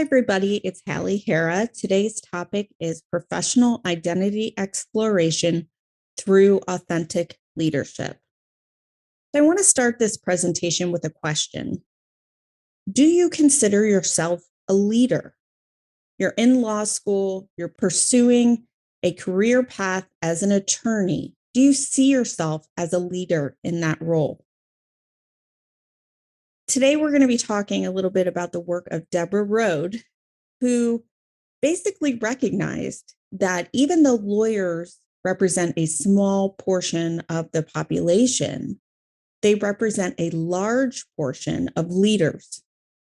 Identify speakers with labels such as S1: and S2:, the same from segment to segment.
S1: everybody. It's Hallie Hara. Today's topic is professional identity exploration through authentic leadership. I want to start this presentation with a question. Do you consider yourself a leader? You're in law school, you're pursuing a career path as an attorney. Do you see yourself as a leader in that role? Today, we're going to be talking a little bit about the work of Deborah Road, who basically recognized that even though lawyers represent a small portion of the population, they represent a large portion of leaders.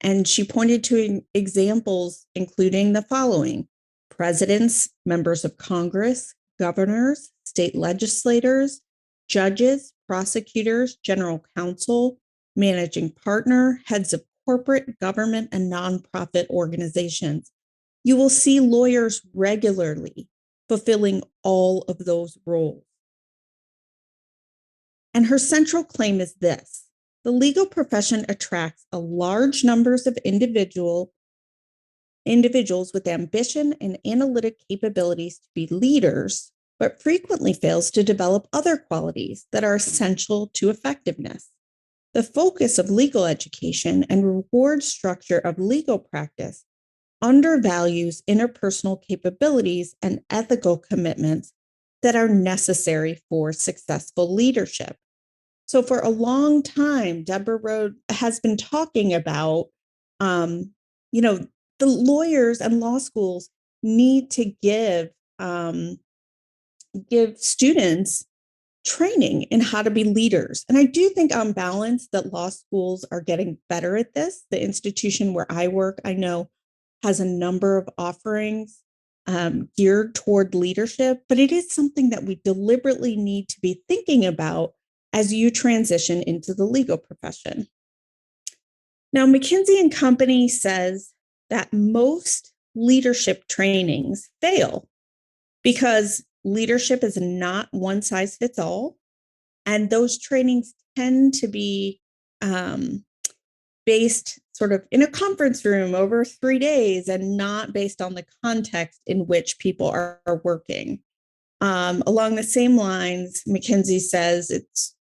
S1: And she pointed to examples, including the following: presidents, members of Congress, governors, state legislators, judges, prosecutors, general counsel, managing partner, heads of corporate, government, and nonprofit organizations. You will see lawyers regularly fulfilling all of those roles. And her central claim is this: the legal profession attracts a large numbers of individuals with ambition and analytic capabilities to be leaders, but frequently fails to develop other qualities that are essential to effectiveness. The focus of legal education and reward structure of legal practice undervalues interpersonal capabilities and ethical commitments that are necessary for successful leadership. So for a long time, Deborah Road has been talking about, the lawyers and law schools need to give students training in how to be leaders. And I do think on balance that law schools are getting better at this. The institution where I work, I know, has a number of offerings geared toward leadership, but it is something that we deliberately need to be thinking about as you transition into the legal profession. Now, McKenzie Company says that most leadership trainings fail because leadership is not one size fits all. And those trainings tend to be based sort of in a conference room over 3 days and not based on the context in which people are working. Along the same lines, McKenzie says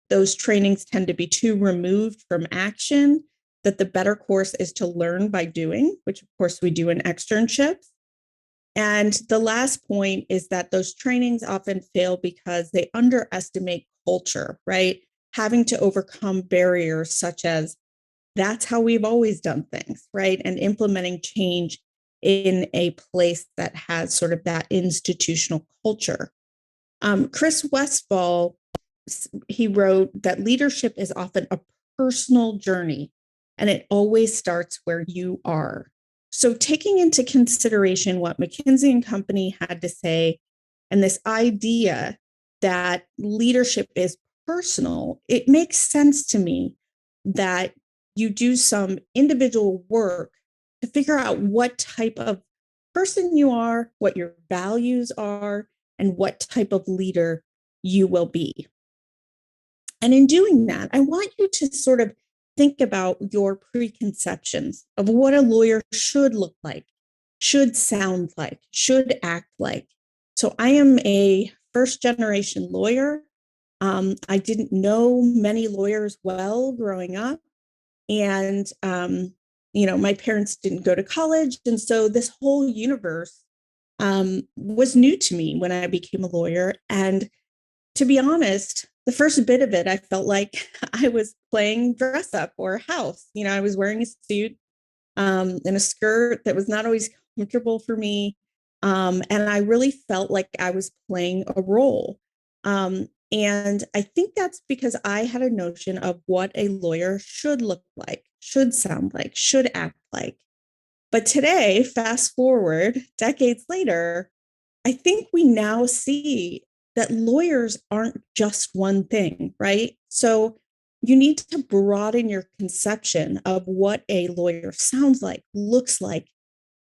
S1: those trainings tend to be too removed from action, that the better course is to learn by doing, which of course we do in externships. And the last point is that those trainings often fail because they underestimate culture, right? Having to overcome barriers such as that's how we've always done things, right? And implementing change in a place that has sort of that institutional culture. Chris Westfall, he wrote that leadership is often a personal journey and it always starts where you are. So taking into consideration what McKenzie Company had to say and this idea that leadership is personal, it makes sense to me that you do some individual work to figure out what type of person you are, what your values are, and what type of leader you will be. And in doing that, I want you to sort of think about your preconceptions of what a lawyer should look like, should sound like, should act like. So I am a first generation lawyer. I didn't know many lawyers well growing up. And, my parents didn't go to college. And so this whole universe was new to me when I became a lawyer. And to be honest, the first bit of it, I felt like I was playing dress up or house. I was wearing a suit and a skirt that was not always comfortable for me. And I really felt like I was playing a role. And I think that's because I had a notion of what a lawyer should look like, should sound like, should act like. But today, fast forward decades later, I think we now see that lawyers aren't just one thing, right? So you need to broaden your conception of what a lawyer sounds like, looks like,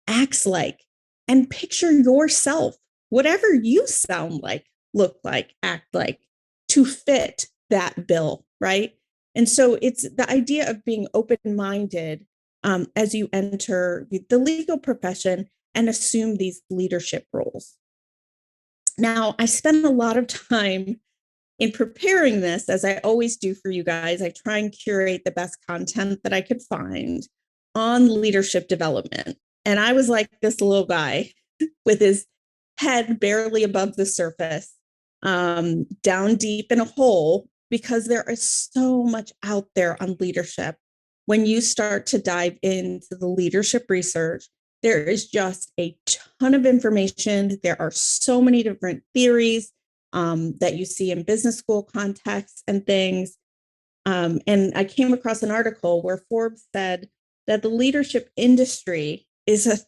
S1: acts like, and picture yourself, whatever you sound like, look like, act like, to fit that bill, right? And so it's the idea of being open-minded as you enter the legal profession and assume these leadership roles. Now, I spend a lot of time in preparing this, as I always do for you guys. I try and curate the best content that I could find on leadership development. And I was like this little guy with his head barely above the surface, down deep in a hole, because there is so much out there on leadership. When you start to dive into the leadership research, there is just a ton of information. There are so many different theories that you see in business school contexts and things. And I came across an article where Forbes said that the leadership industry is a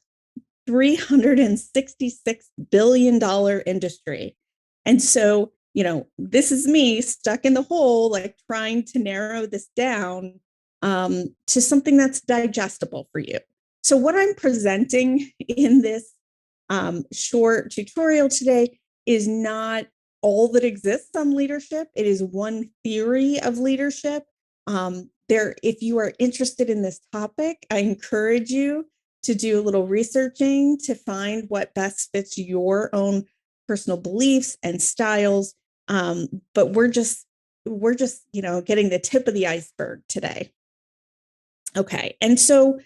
S1: $366 billion industry. And so, this is me stuck in the hole, like trying to narrow this down to something that's digestible for you. So what I'm presenting in this short tutorial today is not all that exists on leadership. It is one theory of leadership. If you are interested in this topic, I encourage you to do a little researching to find what best fits your own personal beliefs and styles. But we're just getting the tip of the iceberg today. Okay, and so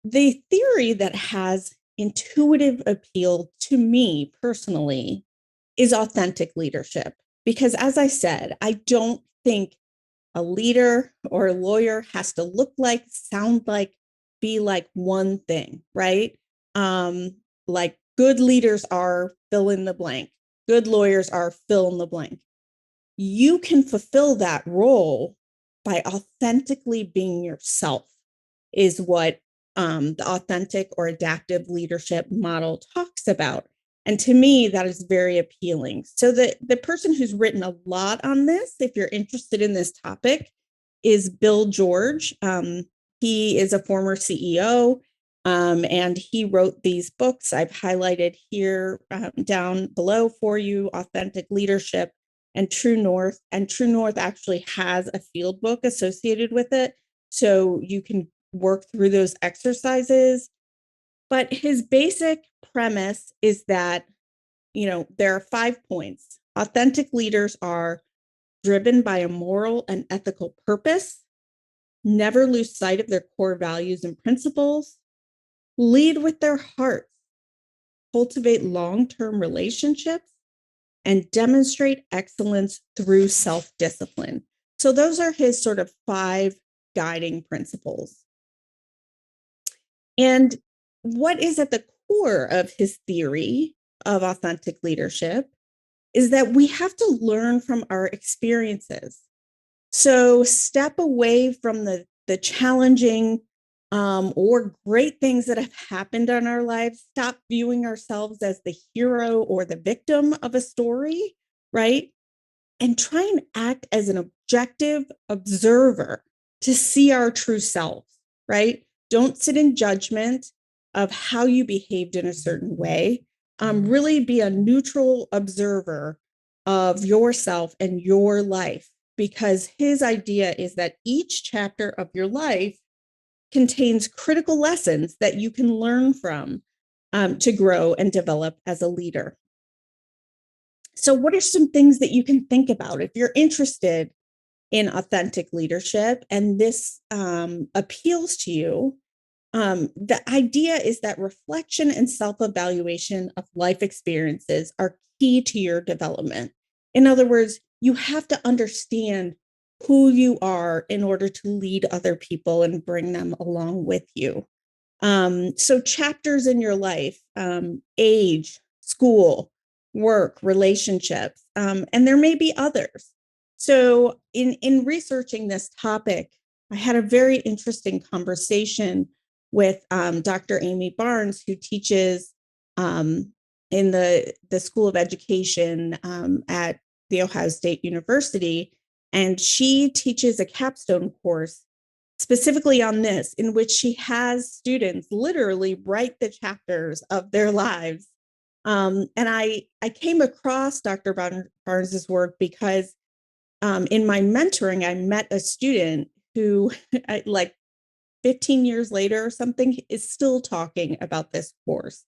S1: the theory that has intuitive appeal to me personally is authentic leadership. Because as I said, I don't think a leader or a lawyer has to look like, sound like, be like one thing, right? Like good leaders are fill in the blank, good lawyers are fill in the blank. You can fulfill that role by authentically being yourself, is what the authentic or adaptive leadership model talks about. And to me, that is very appealing. So the person who's written a lot on this, if you're interested in this topic, is Bill George. He is a former CEO, and he wrote these books I've highlighted here down below for you: Authentic Leadership and True North. And True North actually has a field book associated with it, so you can work through those exercises. But his basic premise is that, there are 5 points. Authentic leaders are driven by a moral and ethical purpose, never lose sight of their core values and principles, lead with their hearts, cultivate long-term relationships, and demonstrate excellence through self-discipline. So those are his sort of 5 guiding principles. And what is at the core of his theory of authentic leadership is that we have to learn from our experiences. So step away from the challenging or great things that have happened in our lives. Stop viewing ourselves as the hero or the victim of a story, right? And try and act as an objective observer to see our true selves, right? Don't sit in judgment of how you behaved in a certain way. Really be a neutral observer of yourself and your life, because his idea is that each chapter of your life contains critical lessons that you can learn from to grow and develop as a leader. So what are some things that you can think about if you're interested in authentic leadership and this appeals to you? The idea is that reflection and self-evaluation of life experiences are key to your development. In other words, you have to understand who you are in order to lead other people and bring them along with you. So chapters in your life, age, school, work, relationships, and there may be others. So in researching this topic, I had a very interesting conversation with Dr. Amy Barnes, who teaches in the School of Education at The Ohio State University. And she teaches a capstone course specifically on this, in which she has students literally write the chapters of their lives. And I came across Dr. Barnes's work because in my mentoring, I met a student who, like, 15 years later or something, is still talking about this course.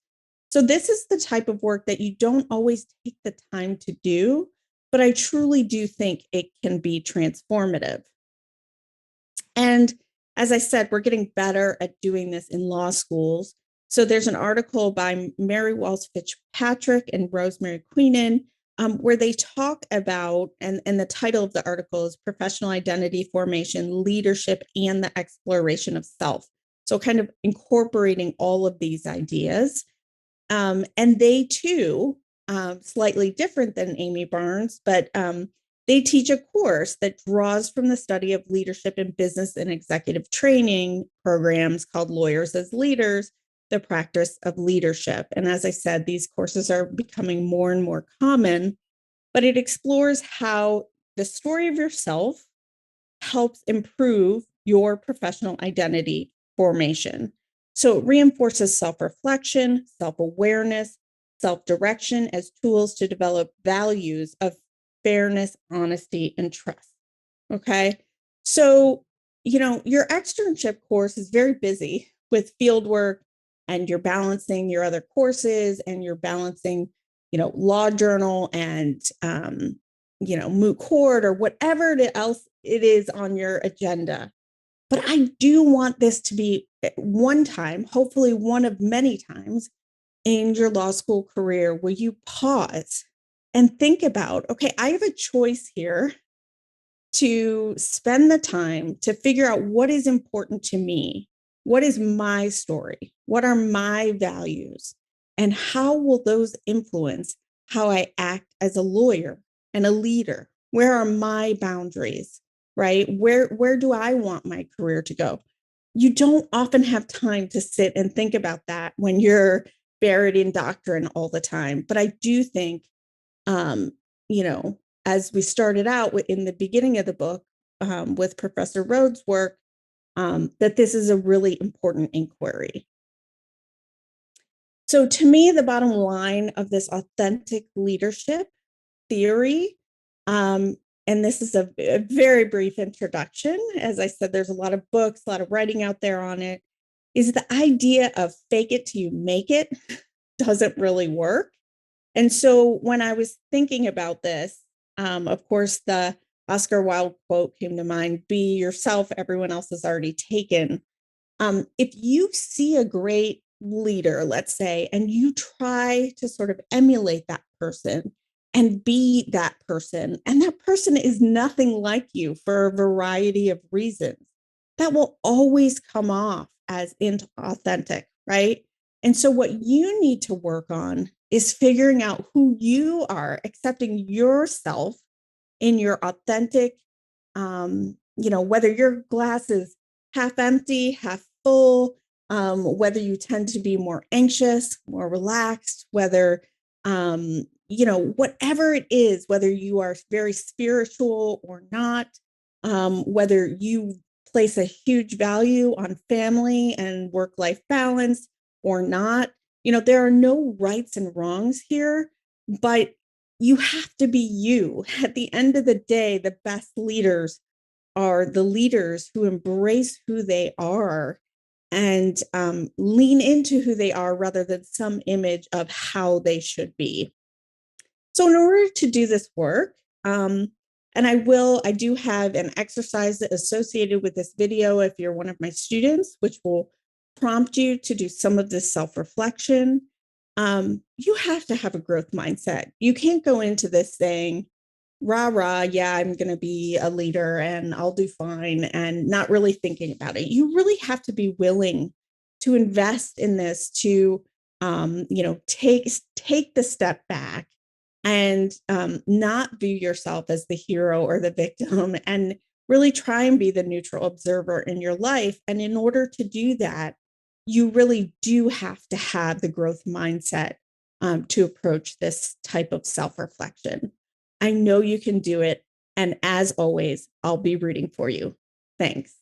S1: So this is the type of work that you don't always take the time to do, but I truly do think it can be transformative. And as I said, we're getting better at doing this in law schools. So there's an article by Mary Walsh Fitzpatrick and Rosemary Queenan where they talk about, and the title of the article is Professional Identity Formation, Leadership, and the Exploration of Self. So kind of incorporating all of these ideas. And they too, slightly different than Amy Barnes, but they teach a course that draws from the study of leadership in business and executive training programs called Lawyers as Leaders, the Practice of Leadership. And as I said, these courses are becoming more and more common, but it explores how the story of yourself helps improve your professional identity formation. So it reinforces self-reflection, self-awareness, self-direction as tools to develop values of fairness, honesty, and trust. Okay. So, your externship course is very busy with field work, and you're balancing your other courses, and you're balancing, law journal and, moot court or whatever else it is on your agenda. But I do want this to be one time, hopefully one of many times in your law school career where you pause and think about, okay, I have a choice here to spend the time to figure out what is important to me. What is my story? What are my values? And how will those influence how I act as a lawyer and a leader? Where are my boundaries, right? Where do I want my career to go? You don't often have time to sit and think about that when you're buried in doctrine all the time. But I do think, um, as we started out in the beginning of the book with Professor Rhodes' work, that this is a really important inquiry. So to me, the bottom line of this authentic leadership theory, and this is a very brief introduction. As I said, there's a lot of books, a lot of writing out there on it, is the idea of fake it till you make it doesn't really work. And so when I was thinking about this, of course, the Oscar Wilde quote came to mind, be yourself, everyone else is already taken. If you see a great leader, let's say, and you try to sort of emulate that person and be that person, and that person is nothing like you for a variety of reasons, that will always come off as inauthentic, right? And so what you need to work on is figuring out who you are, accepting yourself in your authentic, whether your glass is half empty, half full, whether you tend to be more anxious, more relaxed, whether, whatever it is, whether you are very spiritual or not, whether you place a huge value on family and work-life balance or not. There are no rights and wrongs here, but you have to be you. At the end of the day, the best leaders are the leaders who embrace who they are and lean into who they are rather than some image of how they should be. So in order to do this work, and I do have an exercise associated with this video if you're one of my students, which will prompt you to do some of this self-reflection. You have to have a growth mindset. You can't go into this saying, rah, rah, yeah, I'm going to be a leader and I'll do fine, and not really thinking about it. You really have to be willing to invest in this, to, take the step back and not view yourself as the hero or the victim, and really try and be the neutral observer in your life. And in order to do that, you really do have to have the growth mindset to approach this type of self-reflection. I know you can do it. And as always, I'll be rooting for you. Thanks.